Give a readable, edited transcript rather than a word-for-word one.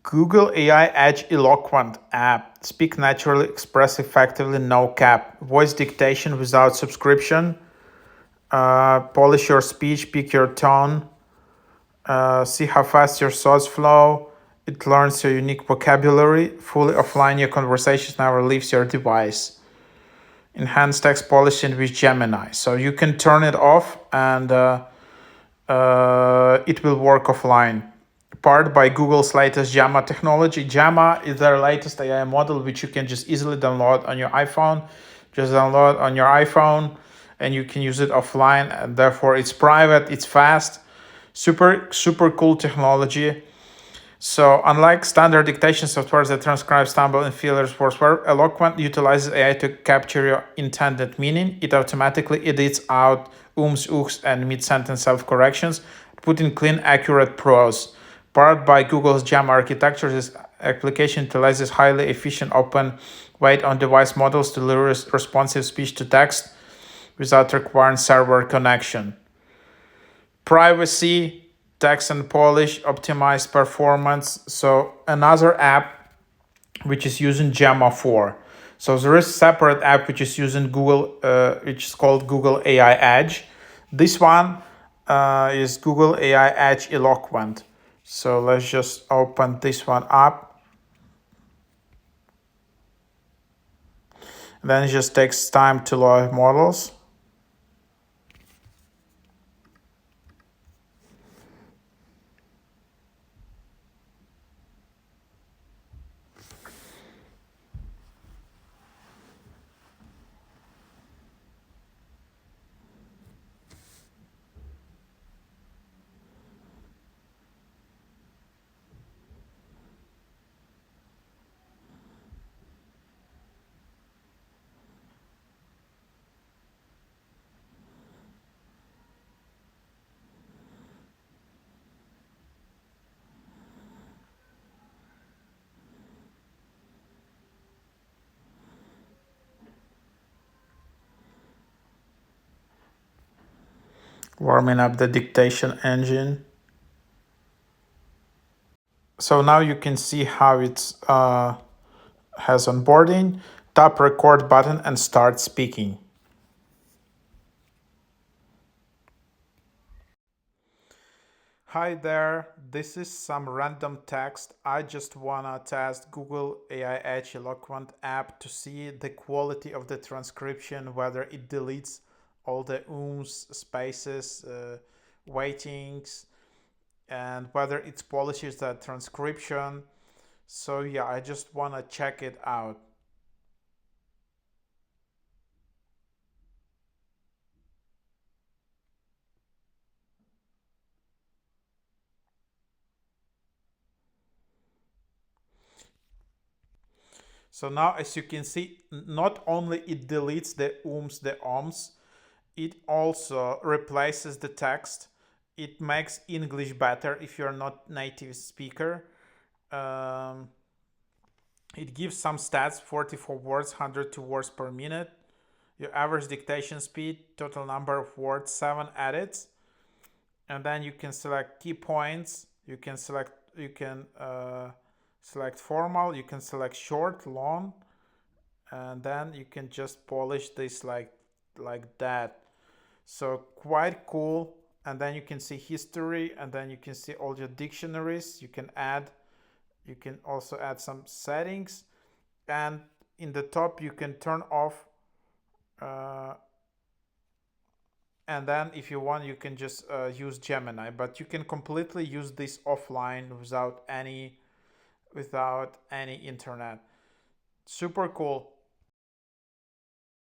Google AI Edge ELOQUENT app. Speak naturally, express effectively, no cap. Voice dictation without subscription. Polish your speech, pick your tone. See how fast your thoughts flow. It learns your unique vocabulary. Fully offline, your conversations never leaves your device. Enhanced text polishing with Gemini. So you can turn it off and it will work offline. Powered by Google's latest Gamma technology. Gamma is their latest AI model, which you can just easily download on your iPhone. Just download on your iPhone and you can use it offline. And therefore, it's private, it's fast. Super cool technology. So, unlike standard dictation software that transcribes, stumble, and fillers words, where Eloquent utilizes AI to capture your intended meaning, it automatically edits out ums, oohs, and mid-sentence self-corrections, putting clean, accurate prose. Powered by Google's Jam architecture, this application utilizes highly efficient open weight on-device models to deliver responsive speech to text without requiring server connection. Privacy, text and polish, optimized performance. So another app which is using Gemma 4. So there is a separate app which is using Google, which is called Google AI Edge. This one is Google AI Edge ELOQUENT. So let's just open this one up. Then it just takes time to load models. Warming up the dictation engine. So now you can see how it has onboarding. Tap record button and start speaking. Hi there, this is some random text. I just wanna test Google AI Edge ELOQUENT app to see the quality of the transcription, whether it deletes all the ums, spaces, waitings, and whether it polishes the transcription. So yeah, I just wanna check it out. So now, as you can see, not only it deletes the ums, the oms, it also replaces the text. It makes English better if you're not native speaker. It gives some stats: 44 words, 102 words per minute. Your average dictation speed, total number of words, 7 edits. And then you can select key points. You can select formal, you can select short, long, and then you can just polish this like that. So quite cool. And then you can see history, and then you can see all your dictionaries. You can also add some settings, and in the top you can turn off, and then if you want you can just use Gemini, but you can completely use this offline without any internet. Super cool.